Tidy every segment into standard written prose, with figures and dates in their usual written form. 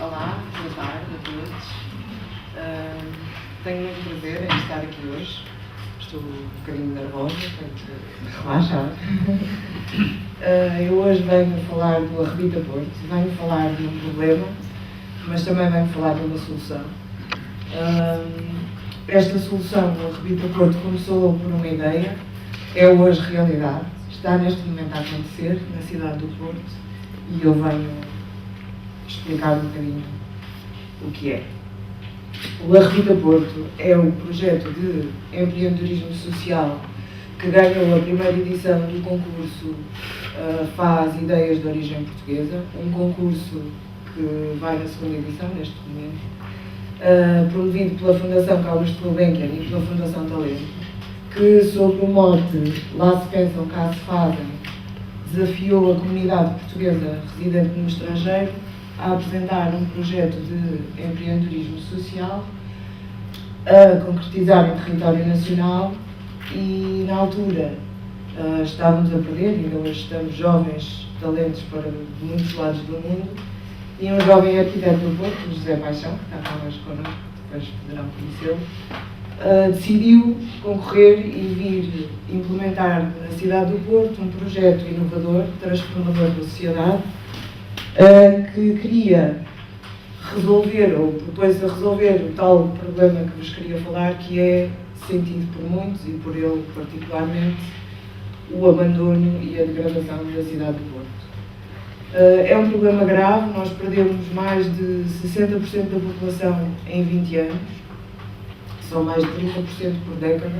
Olá, boa tarde a todos. Tenho muito prazer em estar aqui hoje. Estou um bocadinho nervosa, tenho que relaxar. Eu hoje venho falar do Arrebita Porto, venho falar de um problema, mas também venho falar de uma solução. Esta solução do Arrebita Porto começou por uma ideia, é hoje realidade, está neste momento a acontecer na cidade do Porto e eu venho explicar um bocadinho o que é. O Arrebita Porto é um projeto de empreendedorismo social que ganhou a primeira edição do concurso Faz Ideias de Origem Portuguesa, um concurso que vai na segunda edição neste momento, promovido pela Fundação Carlos de Gulbenkian e pela Fundação Talento, que sob o mote Lá se pensam, cá se fazem, desafiou a comunidade portuguesa residente no estrangeiro a apresentar um projeto de empreendedorismo social, a concretizar em território nacional e, na altura, estávamos a perder, ainda hoje estamos jovens talentos para muitos lados do mundo, e um jovem arquiteto do Porto, José Paixão, que está hoje connosco, depois poderão conhecê-lo, decidiu concorrer e vir implementar na cidade do Porto um projeto inovador, transformador da sociedade, que queria resolver, ou propôs a resolver o tal problema que vos queria falar, que é sentido por muitos, e por ele particularmente, o abandono e a degradação da cidade do Porto. É um problema grave, nós perdemos mais de 60% da população em 20 anos, são mais de 30% por década.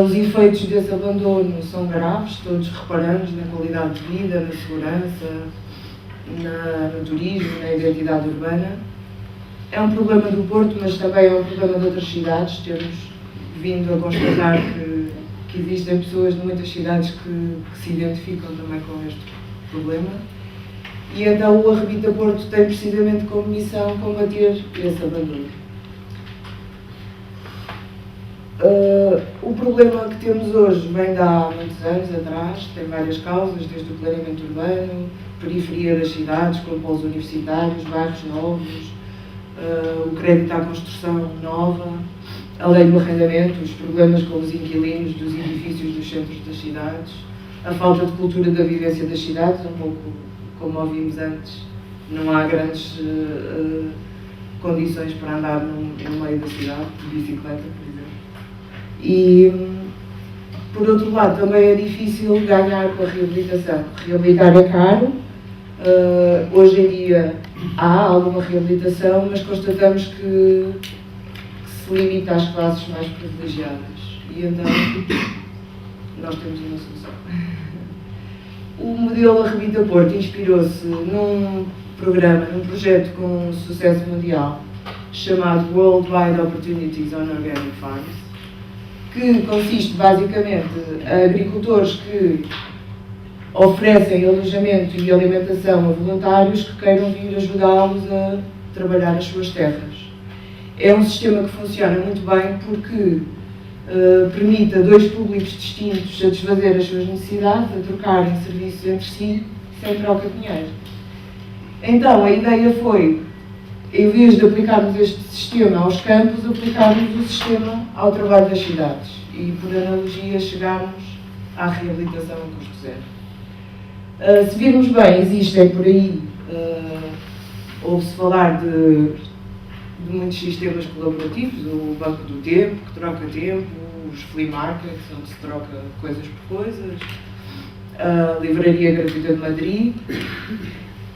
Os efeitos desse abandono são graves, todos reparamos na qualidade de vida, na segurança, no turismo, na identidade urbana. É um problema do Porto, mas também é um problema de outras cidades. Temos vindo a constatar que existem pessoas de muitas cidades que se identificam também com este problema. E então o Arrebita Porto tem precisamente como missão combater esse abandono. O problema que temos hoje vem de há muitos anos atrás, tem várias causas, desde o planeamento urbano, periferia das cidades, com polos universitários, bairros novos, o crédito à construção nova, a lei do arrendamento, os problemas com os inquilinos dos edifícios dos centros das cidades, a falta de cultura da vivência das cidades, um pouco como ouvimos antes, não há grandes condições para andar no meio da cidade, de bicicleta, por exemplo. E, por outro lado, também é difícil ganhar com a reabilitação. Reabilitar é caro. Hoje em dia há alguma reabilitação, mas constatamos que se limita às classes mais privilegiadas. E então, nós temos uma solução. O modelo Arrebita Porto inspirou-se num programa, num projeto com sucesso mundial, chamado Worldwide Opportunities on Organic Farms, que consiste basicamente em agricultores que oferecem alojamento e alimentação a voluntários que queiram vir ajudá-los a trabalhar as suas terras. É um sistema que funciona muito bem porque permite a dois públicos distintos satisfazer as suas necessidades, a trocarem serviços entre si, sem troca de dinheiro. Então, a ideia foi, em vez de aplicarmos este sistema aos campos, aplicarmos o sistema ao trabalho das cidades e, por analogia, chegarmos à reabilitação a custo zero. Se virmos bem, existem por aí, ouve-se falar de muitos sistemas colaborativos, o Banco do Tempo, que troca tempo, os flea markets, onde se troca coisas por coisas, a Livraria Gratuita de Madrid.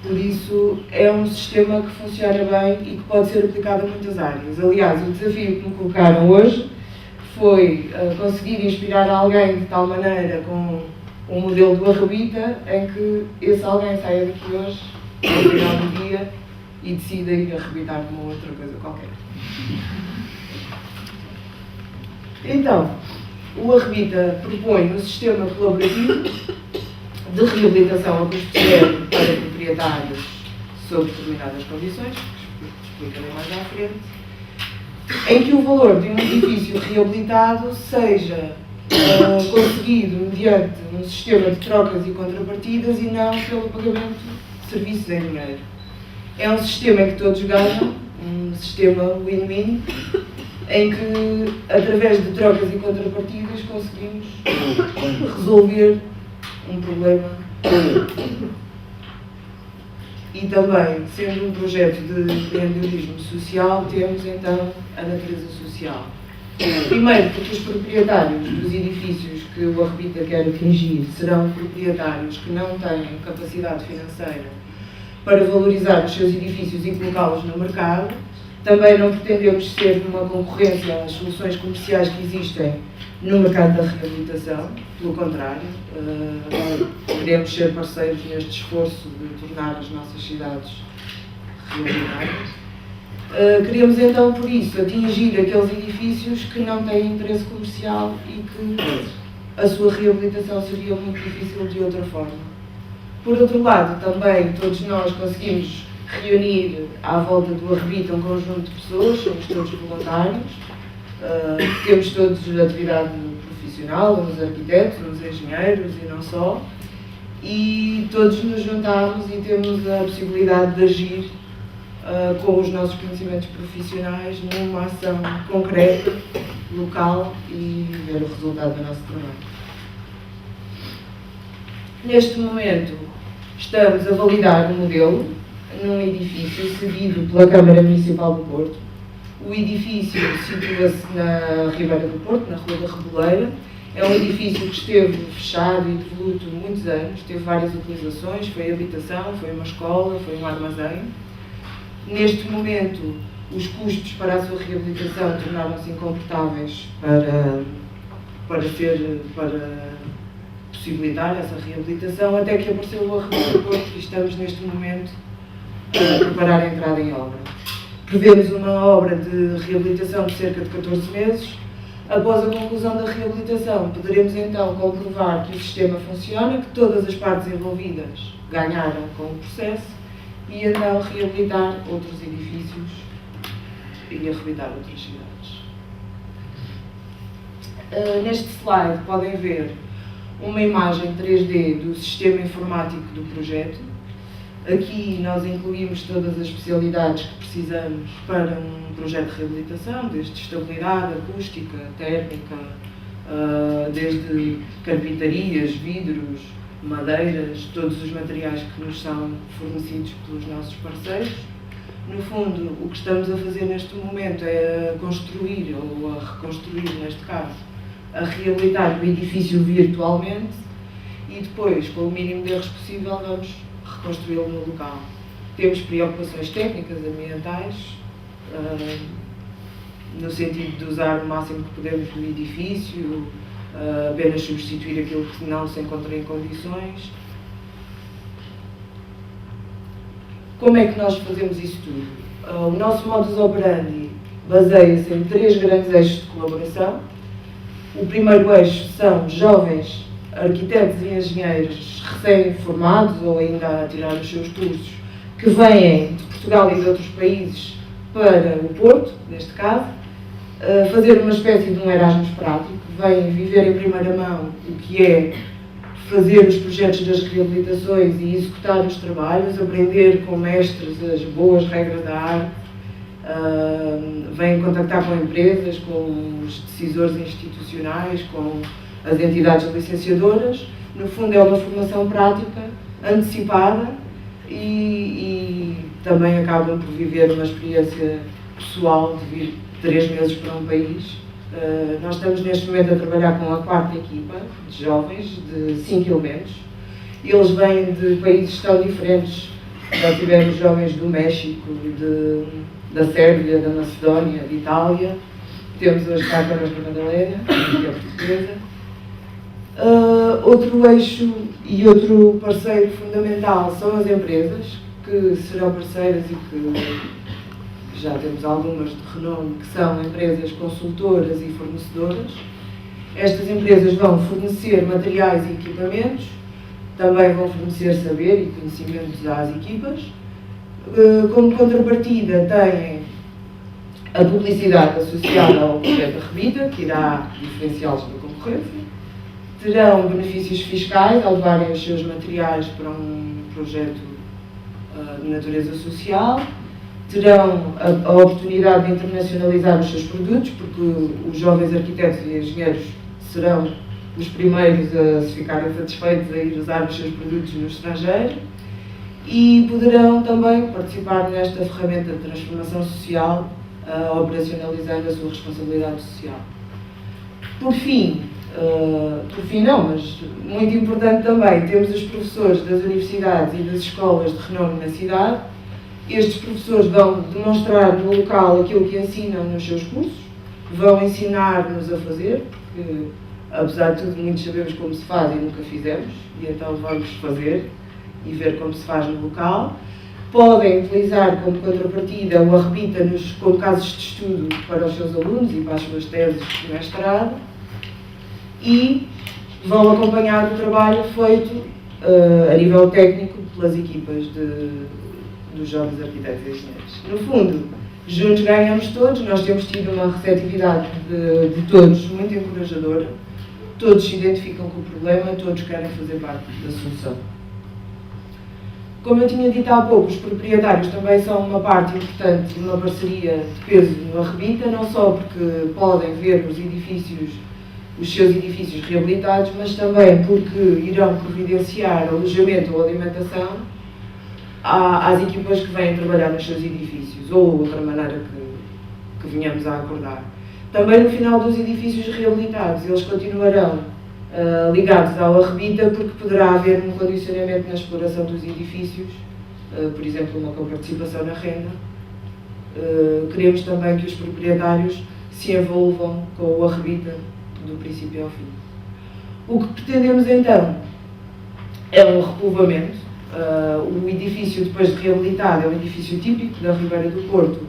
Por isso, é um sistema que funciona bem e que pode ser aplicado a muitas áreas. Aliás, o desafio que me colocaram hoje foi conseguir inspirar alguém de tal maneira com um modelo do Arrebita, em que esse alguém saia daqui hoje, no final do dia, e decida ir arrebitar de uma outra coisa qualquer. Então, o Arrebita propõe um sistema colaborativo de reabilitação a custo zero para proprietários sob determinadas condições, que explicarei mais à frente, em que o valor de um edifício reabilitado seja conseguido mediante um sistema de trocas e contrapartidas e não pelo pagamento de serviços em dinheiro. É um sistema em que todos ganham, um sistema win-win, em que, através de trocas e contrapartidas, conseguimos resolver um problema. E também, sendo um projeto de empreendedorismo social, temos então a natureza social. Primeiro, porque os proprietários dos edifícios que o Arrebita quer atingir serão proprietários que não têm capacidade financeira para valorizar os seus edifícios e colocá-los no mercado. Também não pretendemos ser uma concorrência às soluções comerciais que existem no mercado da reabilitação, pelo contrário, queremos ser parceiros neste esforço de tornar as nossas cidades reabilitáveis. Queremos então, por isso, atingir aqueles edifícios que não têm interesse comercial e que a sua reabilitação seria muito difícil de outra forma. Por outro lado, também todos nós conseguimos reunir à volta do Arrebita um conjunto de pessoas, somos todos voluntários, temos todos atividade profissional, uns arquitetos, uns engenheiros e não só, e todos nos juntamos e temos a possibilidade de agir com os nossos conhecimentos profissionais numa ação concreta, local e ver o resultado do nosso trabalho. Neste momento estamos a validar um modelo num edifício cedido pela Câmara Municipal do Porto. O edifício situa-se na Ribeira do Porto, na Rua da Reboleira. É um edifício que esteve fechado e devoluto muitos anos, teve várias utilizações, foi habitação, foi uma escola, foi um armazém. Neste momento, os custos para a sua reabilitação tornaram-se incomportáveis para possibilitar essa reabilitação, até que apareceu o Arrebita do Porto e estamos neste momento a preparar a entrada em obra. Prevemos uma obra de reabilitação de cerca de 14 meses. Após a conclusão da reabilitação, poderemos então comprovar que o sistema funciona, que todas as partes envolvidas ganharam com o processo e então reabilitar outros edifícios e arrebitar outras cidades. Neste slide podem ver uma imagem 3D do sistema informático do projeto. Aqui nós incluímos todas as especialidades que precisamos para um projeto de reabilitação, desde estabilidade, acústica, térmica, desde carpintarias, vidros, madeiras, todos os materiais que nos são fornecidos pelos nossos parceiros. No fundo, o que estamos a fazer neste momento é a construir, ou a reconstruir, neste caso, a reabilitar o edifício virtualmente e depois, com o mínimo de erros possível, vamos reconstruí-lo no local. Temos preocupações técnicas, ambientais, no sentido de usar o máximo que podemos do edifício, apenas substituir aquilo que não se encontra em condições. Como é que nós fazemos isso tudo? O nosso modus operandi baseia-se em 3 grandes eixos de colaboração. O primeiro eixo são jovens arquitetos e engenheiros recém-formados ou ainda a tirar os seus cursos, que vêm de Portugal e de outros países para o Porto, neste caso, fazer uma espécie de um Erasmus prático, vêm viver em primeira mão o que é fazer os projetos das reabilitações e executar os trabalhos, aprender com mestres as boas regras da arte, vêm contactar com empresas, com os decisores institucionais, com as entidades licenciadoras. No fundo é uma formação prática, antecipada e também acabam por viver uma experiência pessoal de vir 3 meses para um país. Nós estamos neste momento a trabalhar com a 4ª equipa de jovens, de 5 elementos. Eles vêm de países tão diferentes. Já tivemos jovens do México, da Sérvia, da Macedónia, de Itália. Temos hoje cá a Carlos Madalena, que é portuguesa. Outro eixo e outro parceiro fundamental são as empresas, que serão parceiras e que já temos algumas de renome, que são empresas consultoras e fornecedoras. Estas empresas vão fornecer materiais e equipamentos, também vão fornecer saber e conhecimentos às equipas. Como contrapartida têm a publicidade associada ao projeto Arrebita, que irá diferenciá-los da concorrência. Terão benefícios fiscais ao levarem os seus materiais para um projeto de natureza social, terão a oportunidade de internacionalizar os seus produtos, porque os jovens arquitetos e engenheiros serão os primeiros a se ficarem satisfeitos a ir usar os seus produtos no estrangeiro, e poderão também participar nesta ferramenta de transformação social, operacionalizando a sua responsabilidade social. Por fim não, mas muito importante também, temos os professores das universidades e das escolas de renome na cidade. Estes professores vão demonstrar no local aquilo que ensinam nos seus cursos, vão ensinar-nos a fazer, porque apesar de tudo muitos sabemos como se faz e nunca fizemos, e então vamos fazer e ver como se faz no local. Podem utilizar como contrapartida o Arrebita como casos de estudo para os seus alunos e para as suas teses de mestrado, e vão acompanhar o trabalho feito a nível técnico pelas equipas dos jovens arquitetos e engenheiros. No fundo, juntos ganhamos todos. Nós temos tido uma receptividade de todos muito encorajadora, todos se identificam com o problema, todos querem fazer parte da solução. Como eu tinha dito há pouco, os proprietários também são uma parte importante de uma parceria de peso no Arrebita, não só porque podem ver os seus edifícios reabilitados, mas também porque irão providenciar alojamento ou alimentação às equipas que vêm trabalhar nos seus edifícios, ou outra maneira que venhamos a acordar. Também no final dos edifícios reabilitados, eles continuarão ligados ao Arrebita, porque poderá haver um condicionamento na exploração dos edifícios, por exemplo, uma coparticipação na renda. Queremos também que os proprietários se envolvam com o Arrebita do princípio ao fim. O que pretendemos então é um repovoamento. O edifício, depois de reabilitado, é um edifício típico da Ribeira do Porto,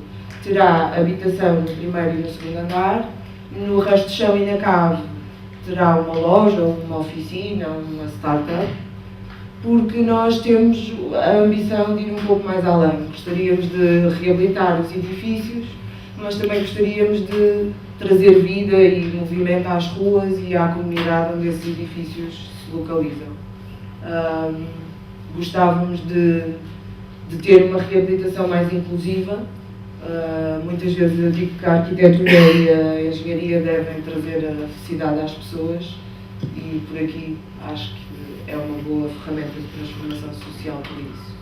terá habitação no primeiro e no segundo andar, no resto de chão inacável terá uma loja, uma oficina, uma startup, porque nós temos a ambição de ir um pouco mais além. Gostaríamos de reabilitar os edifícios, mas também gostaríamos de trazer vida e movimento às ruas e à comunidade onde esses edifícios se localizam. Gostávamos de ter uma reabilitação mais inclusiva. Muitas vezes eu digo que a arquitetura e a engenharia devem trazer a felicidade às pessoas, e por aqui acho que é uma boa ferramenta de transformação social por isso.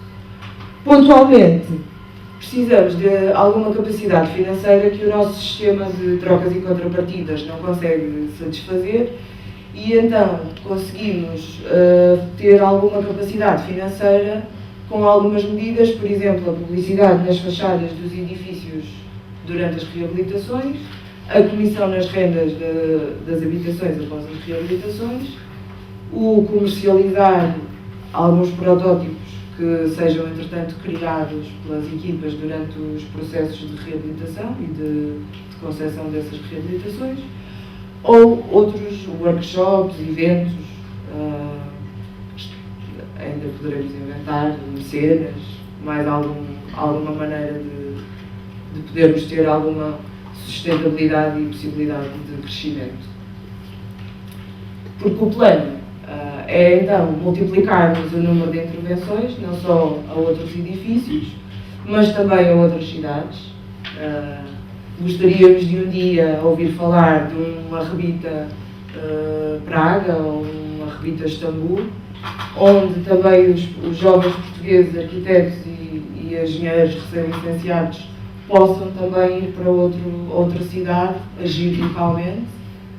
Pontualmente, precisamos de alguma capacidade financeira que o nosso sistema de trocas e contrapartidas não consegue satisfazer, e então conseguimos ter alguma capacidade financeira com algumas medidas, por exemplo, a publicidade nas fachadas dos edifícios durante as reabilitações, a comissão nas rendas das habitações após as reabilitações, o comercializar alguns protótipos que sejam, entretanto, criados pelas equipas durante os processos de reabilitação e de concessão dessas reabilitações, ou outros workshops, eventos. Ainda poderemos inventar mecenas, mais alguma maneira de podermos ter alguma sustentabilidade e possibilidade de crescimento. Porque o plano é então multiplicarmos o número de intervenções, não só a outros edifícios, mas também a outras cidades. Gostaríamos de um dia ouvir falar de uma Arrebita Praga ou uma Arrebita Istambul, onde também os jovens portugueses, arquitetos e engenheiros recém-licenciados possam também ir para outra cidade, agir localmente,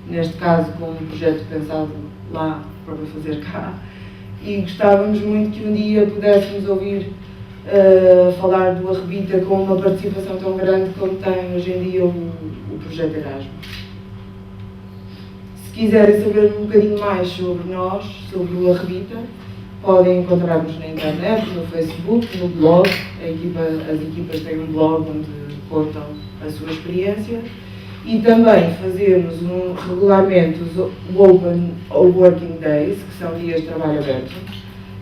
neste caso com um projeto pensado lá para fazer cá, e gostávamos muito que um dia pudéssemos ouvir falar do Arrebita com uma participação tão grande como tem hoje em dia o projeto Erasmus. Se quiserem saber um bocadinho mais sobre nós, sobre o Arrebita, podem encontrar-nos na internet, no Facebook, no blog. As equipas têm um blog onde contam a sua experiência, e também fazemos regularmente os Open Working Days, que são dias de trabalho aberto,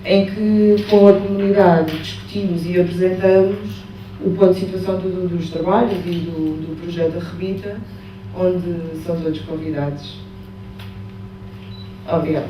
em que com a comunidade discutimos e apresentamos o ponto de situação dos trabalhos e do projeto Arrebita, onde são todos convidados. Obrigada.